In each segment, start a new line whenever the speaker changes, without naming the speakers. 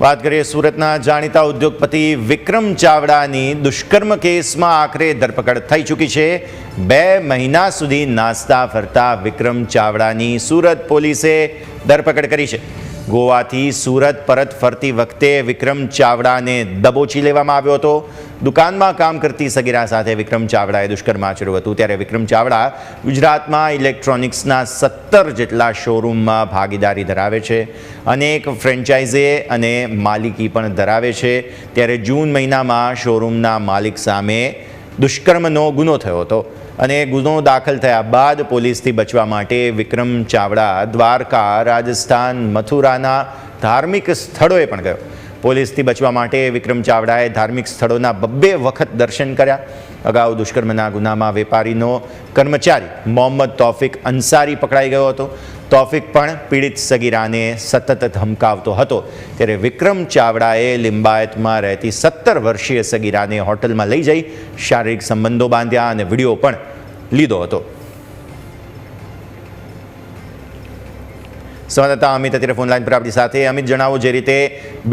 વાત કરીએ સુરતના જાણીતા ઉદ્યોગપતિ વિક્રમ ચાવડાની દુષ્કર્મ કેસમાં આખરે ધરપકડ થઈ ચૂકી છે। 2 મહિના સુધી નાસ્તા ફરતા વિક્રમ ચાવડાની સુરત પોલીસે ધરપકડ કરી છે। ગોવાથી સુરત પરત ફરતી વખતે વિક્રમ ચાવડાને દબોચી લેવામાં આવ્યો હતો। દુકાનમાં કામ કરતી સગીરા સાથે વિક્રમ ચાવડાએ દુષ્કર્મ આચર્યું હતું। ત્યારે વિક્રમ ચાવડા ગુજરાતમાં ઇલેક્ટ્રોનિક્સના 17 જેટલા શોરૂમમાં ભાગીદારી ધરાવે છે। અનેક ફ્રેન્ચાઇઝી અને માલિકી પણ ધરાવે છે। ત્યારે જૂન મહિનામાં શોરૂમના માલિક સામે દુષ્કર્મનો ગુનો થયો હતો અને ગુનો દાખલ થયા બાદ પોલીસથી બચવા માટે વિક્રમ ચાવડા દ્વારકા, રાજસ્થાન, મથુરાના ધાર્મિક સ્થળોએ પણ ગયો। પોલીસથી બચવા માટે વિક્રમ ચાવડાએ ધાર્મિક સ્થળોના 2 વખત દર્શન કર્યા। અગાઉ દુષ્કર્મના ગુનામાં વેપારીનો કર્મચારી મોહમ્મદ તૌફિક અંસારી પકડાઈ ગયો હતો। તૌફિક પણ પીડિત સગીરાને સતત ધમકાવતો હતો। ત્યારે વિક્રમ ચાવડાએ લિંબાયતમાં રહેતી 17 વર્ષીય સગીરાને હોટલમાં લઈ જઈ શારીરિક સંબંધો બાંધ્યા અને વિડીયો પણ લીધો હતો। સંવાદદાતા અમિત અત્યારે ફોન લાઈન પર આપણી સાથે। અમિત, જણાવો, જે રીતે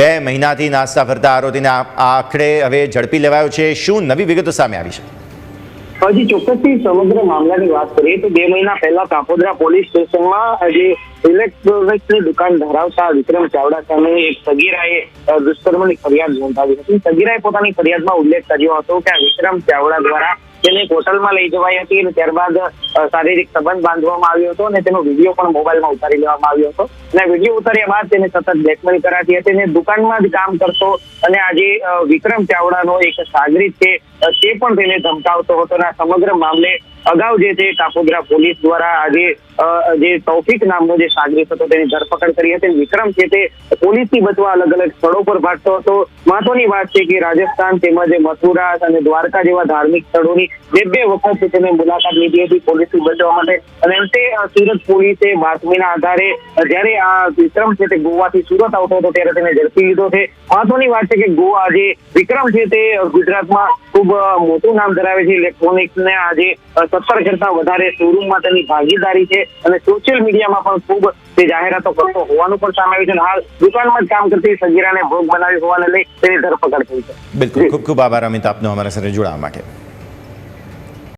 2 મહિનાથી નાસ્તા ફરતા આરોપીને આખરે હવે ઝડપી લેવાયો છે, શું નવી વિગતો સામે આવી છે?
હજી ચોક્કસથી સમગ્ર મામલાની વાત કરીએ તો 2 મહિના પહેલા કાપોદ્રા પોલીસ સ્ટેશનમાં જે ઇલેક્ટ્રોનિક્સની દુકાન ધરાવતા વિક્રમ ચાવડા સામે એક સગીરાએ દુષ્કર્મની ફરિયાદ નોંધાવી હતી। સગીરાએ પોતાની ફરિયાદમાં ઉલ્લેખ કર્યો હતો કે આ વિક્રમ ચાવડા દ્વારા તેને એક હોટલમાં લઈ જવાઈ હતી અને ત્યારબાદ શારીરિક સંબંધ બાંધવામાં આવ્યો હતો અને તેનો વિડીયો પણ મોબાઈલમાં ઉતારી લેવામાં આવ્યો હતો અને વિડીયો ઉતાર્યા બાદ તેને સતત બ્લેકમેલ કરાતી હતી અને દુકાનમાં જ કામ કરતો અને આજે વિક્રમ ચાવડાનો એક સાગરીત છે તે પણ તેને ધમકાવતો હતો અને સમગ્ર મામલે અગાઉ જે તે કાપોદ્રા પોલીસ દ્વારા આજે જે તૌફિક નામનો જે સાગરીત હતો તેની ધરપકડ કરી હતી। વિક્રમ છે તે પોલીસથી બચવા અલગ અલગ સ્થળો પર ભાગતો હતો। મહત્વની વાત છે કે રાજસ્થાન તેમજ મથુરા અને દ્વારકા જેવા ધાર્મિક સ્થળોની 2 વખત તેને મુલાકાત લીધી હતી પોલીસથી બચવા માટે અને અંતે સુરત પોલીસે બાતમીના આધારે જ્યારે આ વિક્રમ છે તે ગોવાથી સુરત આવતો હતો ત્યારે તેને ઝડપી લીધો છે। મહત્વની વાત છે કે ગોવા જે વિક્રમ છે તે ગુજરાતમાં ખૂબ મોટું નામ ધરાવે છે ઇલેક્ટ્રોનિક્સને આજે 17 કરતા વધારે શોરૂમમાં તેની ભાગીદારી છે અને સોશિયલ મીડિયામાં પણ ખૂબ તે જાહેરાતો કરતો હોવાનું પણ સામે આવ્યું છે। હાલ દુકાનમાં જ કામ કરતી સગીરાને ભોગ બનાવી હોવાને લઈ તેની ધરપકડ થઈ છે।
બિલકુલ, ખૂબ ખૂબ આભાર અમિત આપનો અમારા સાથે જોડાવા માટે।